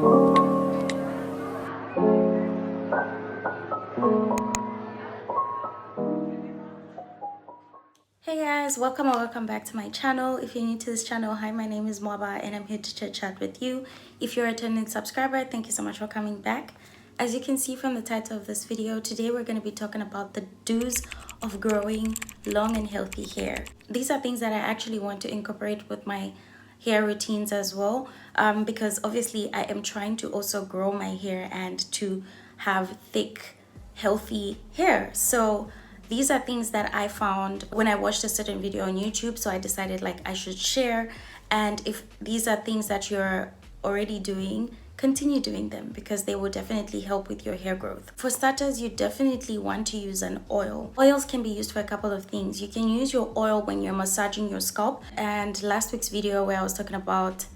Hey guys, welcome or welcome back to my channel. If you're new to this channel, hi, my name is Mwaba and I'm here to chit chat with you. If you're a returning subscriber, thank you so much for coming back. As you can see from the title of this video, today we're going to be talking about the do's of growing long and healthy hair. These are things that I actually want to incorporate with my hair routines as well, because obviously I am trying to also grow my hair and to have thick, healthy hair. So these are things that I found when I watched a certain video on YouTube, so I decided like I should share. And if these are things that you're already doing, continue doing them because they will definitely help with your hair growth. For starters, you definitely want to use an oil. Oils can be used for a couple of things. You can use your oil when you're massaging your scalp, and last week's video where I was talking about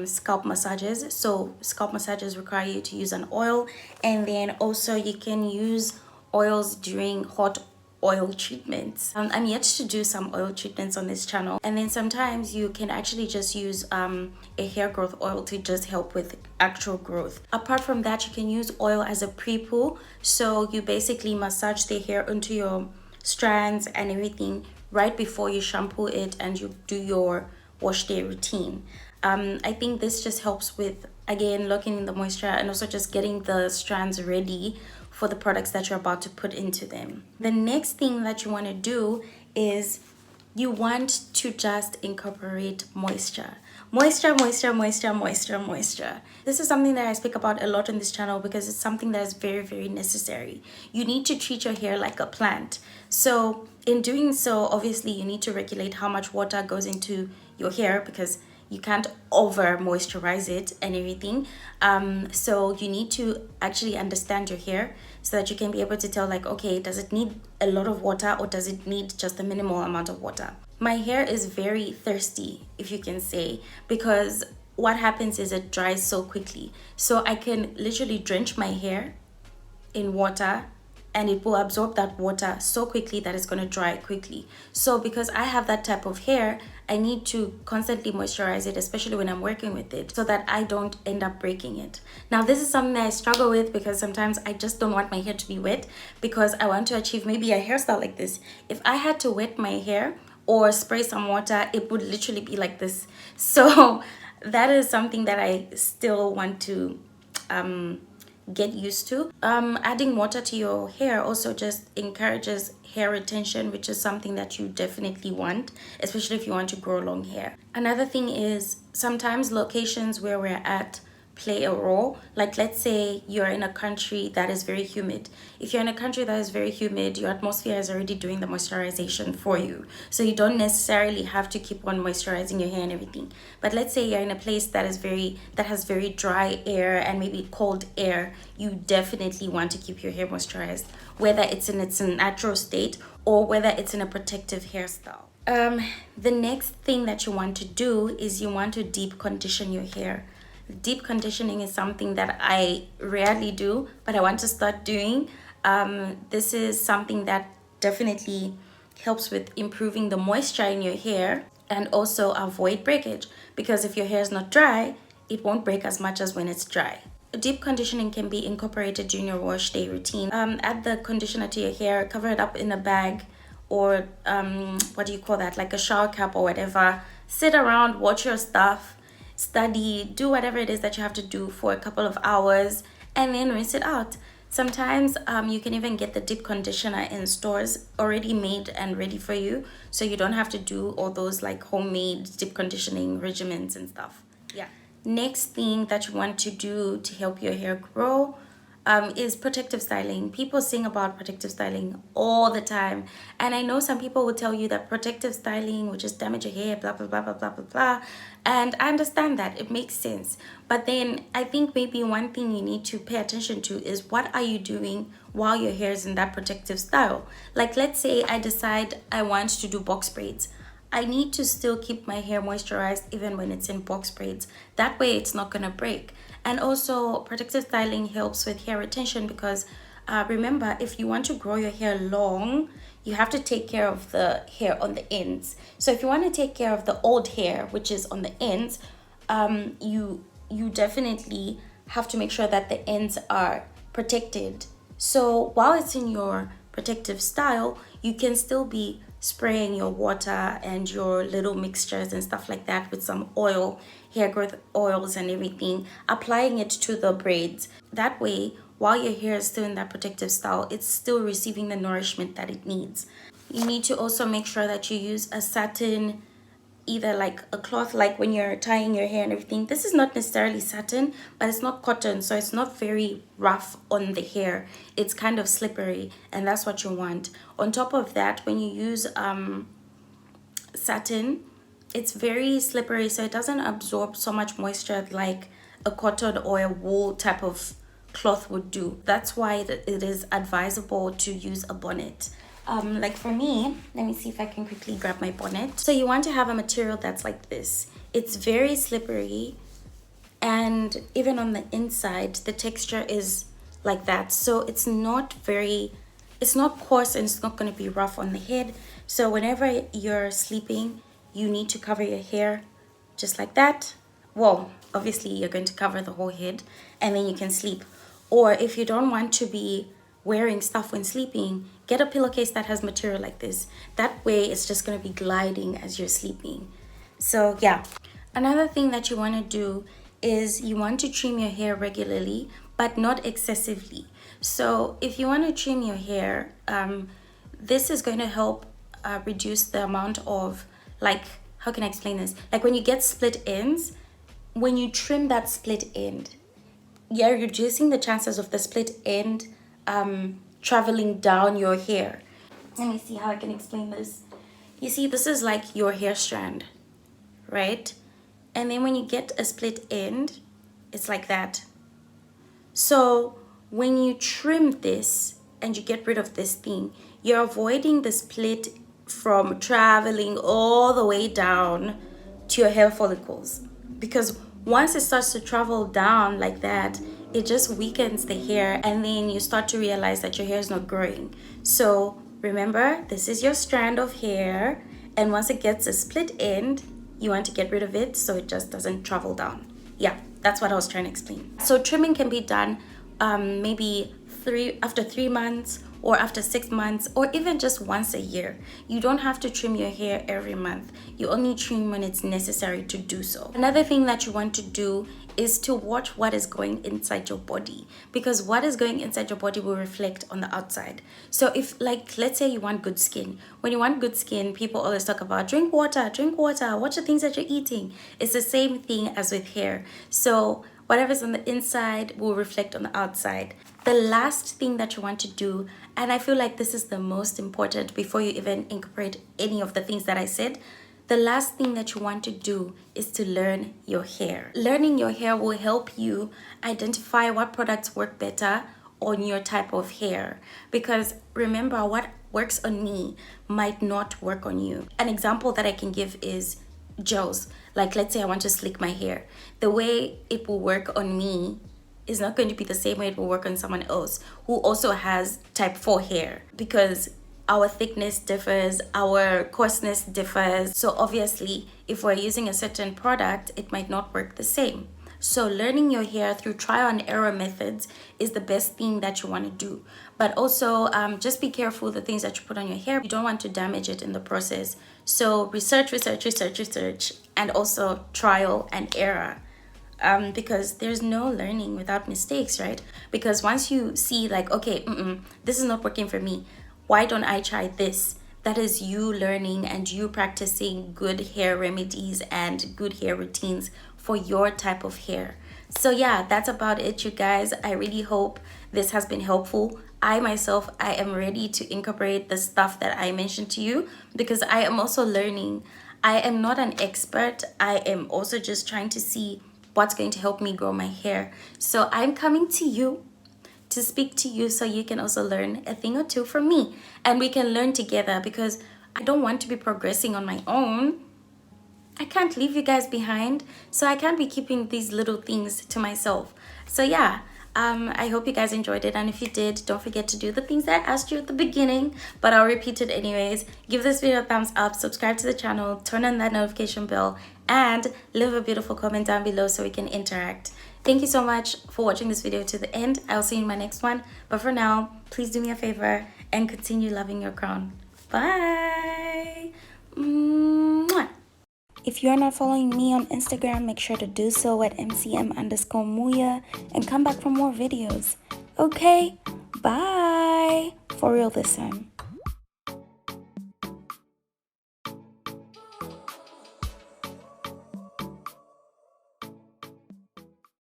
scalp massages, so scalp massages require you to use an oil. And then also you can use oils during hot oil treatments. I'm yet to do some oil treatments on this channel, and then sometimes you can actually just use a hair growth oil to just help with actual growth. Apart from that, you can use oil as a pre-poo, so you basically massage the hair into your strands and everything right before you shampoo it and you do your wash day routine. I think this just helps with, again, locking in the moisture and also just getting the strands ready for the products that you're about to put into them. The next thing that you want to do is you want to just incorporate moisture. Moisture, moisture, moisture, moisture, moisture. This is something that I speak about a lot on this channel because it's something that is very, very necessary. You need to treat your hair like a plant. So in doing so, obviously you need to regulate how much water goes into your hair because you can't over moisturize it and everything. So you need to actually understand your hair so that you can be able to tell like, okay, does it need a lot of water or does it need just a minimal amount of water? My hair is very thirsty, if you can say, because what happens is it dries so quickly. So I can literally drench my hair in water and it will absorb that water so quickly that it's going to dry quickly. So because I have that type of hair, I need to constantly moisturize it, especially when I'm working with it, so that I don't end up breaking it. Now, this is something that I struggle with because sometimes I just don't want my hair to be wet because I want to achieve maybe a hairstyle like this. If I had to wet my hair or spray some water, it would literally be like this. So that is something that I still want to get used to. Adding water to your hair also just encourages hair retention, which is something that you definitely want, especially if you want to grow long hair. Another thing is sometimes locations where we're at play a role. Like, let's say you're in a country that is very humid. If you're in a country that is very humid, your atmosphere is already doing the moisturization for you, so you don't necessarily have to keep on moisturizing your hair and everything. But let's say you're in a place that has very dry air and maybe cold air, you definitely want to keep your hair moisturized, whether it's in its natural state or whether it's in a protective hairstyle. The next thing that you want to do is you want to deep condition your hair. Deep conditioning is something that I rarely do, but I want to start doing. This is something that definitely helps with improving the moisture in your hair and also avoid breakage, because if your hair is not dry, it won't break as much as when it's dry. Deep conditioning can be incorporated during your wash day routine. Add the conditioner to your hair, cover it up in a bag or what do you call that, like a shower cap or whatever. Sit around, watch your stuff, study, do whatever it is that you have to do for a couple of hours, and then rinse it out. Sometimes you can even get the deep conditioner in stores already made and ready for you, so you don't have to do all those like homemade deep conditioning regimens and stuff. Yeah. Next thing that you want to do to help your hair grow is protective styling. People sing about protective styling all the time, and I know some people will tell you that protective styling will just damage your hair, blah blah blah blah blah blah blah, and I understand that, it makes sense. But then I think maybe one thing you need to pay attention to is what are you doing while your hair is in that protective style. Like, let's say I decide I want to do box braids. I need to still keep my hair moisturized even when it's in box braids. That way it's not gonna break. And also protective styling helps with hair retention because remember, if you want to grow your hair long, you have to take care of the hair on the ends. So if you want to take care of the old hair, which is on the ends, you you definitely have to make sure that the ends are protected. So while it's in your protective style, you can still be spraying your water and your little mixtures and stuff like that with some oil, hair growth oils and everything, applying it to the braids. That way, while your hair is still in that protective style, it's still receiving the nourishment that it needs. You need to also make sure that you use a satin, either like a cloth, like when you're tying your hair and everything. This is not necessarily satin, but it's not cotton, so it's not very rough on the hair. It's kind of slippery, and that's what you want. On top of that, when you use satin, it's very slippery, so it doesn't absorb so much moisture like a cotton or a wool type of cloth would do. That's why it is advisable to use a bonnet. Like for me, let me see if I can quickly grab my bonnet. So you want to have a material that's like this. It's very slippery, and even on the inside, the texture is like that. So it's not coarse, and it's not going to be rough on the head. So whenever you're sleeping, you need to cover your hair just like that. Well, obviously you're going to cover the whole head, and then you can sleep. Or if you don't want to be wearing stuff when sleeping, get a pillowcase that has material like this. That way it's just going to be gliding as you're sleeping. So yeah, another thing that you want to do is you want to trim your hair regularly, but not excessively. So if you want to trim your hair, this is going to help reduce the amount of, like, how can I explain this? Like when you get split ends, when you trim that split end, you're reducing the chances of the split end traveling down your hair. Let me see how I can explain this. You see, this is like your hair strand, right? And then when you get a split end, it's like that. So when you trim this and you get rid of this thing, you're avoiding the split from traveling all the way down to your hair follicles. Because once it starts to travel down like that, it just weakens the hair, and then you start to realize that your hair is not growing. So remember, this is your strand of hair, and once it gets a split end, you want to get rid of it so it just doesn't travel down. Yeah, that's what I was trying to explain. So trimming can be done maybe after 3 months, or after 6 months, or even just once a year. You don't have to trim your hair every month. You only trim when it's necessary to do so. Another thing that you want to do is to watch what is going inside your body, because what is going inside your body will reflect on the outside. So if, like, let's say you want good skin. When you want good skin, people always talk about drink water, watch the things that you're eating. It's the same thing as with hair. So whatever's on the inside will reflect on the outside. The last thing that you want to do, and I feel like this is the most important before you even incorporate any of the things that I said, the last thing that you want to do is to learn your hair. Learning your hair will help you identify what products work better on your type of hair. Because remember, what works on me might not work on you. An example that I can give is gels. Like, let's say I want to slick my hair. The way it will work on me is not going to be the same way it will work on someone else who also has type 4 hair, because our thickness differs, our coarseness differs. So obviously, if we're using a certain product, it might not work the same. So learning your hair through trial and error methods is the best thing that you want to do. But also, just be careful the things that you put on your hair. You don't want to damage it in the process. So research, and also trial and error. Because there's no learning without mistakes, right? Because once you see like, okay, this is not working for me, why don't I try this? That is you learning and you practicing good hair remedies and good hair routines for your type of hair. So yeah, that's about it, you guys. I really hope this has been helpful. I myself, I am ready to incorporate the stuff that I mentioned to you, because I am also learning. I am not an expert. I am also just trying to see what's going to help me grow my hair. So I'm coming to you to speak to you so you can also learn a thing or two from me, and we can learn together, because I don't want to be progressing on my own. I can't leave you guys behind, so I can't be keeping these little things to myself. So yeah, I hope you guys enjoyed it, and if you did, don't forget to do the things that I asked you at the beginning, but I'll repeat it anyways. Give this video a thumbs up, subscribe to the channel, turn on that notification bell, and leave a beautiful comment down below so we can interact. Thank you so much for watching this video to the end. I'll see you in my next one. But for now, please do me a favor and continue loving your crown. Bye. Mwah. If you're not following me on Instagram, make sure to do so at mcm_muya and come back for more videos. Okay, bye. For real this time.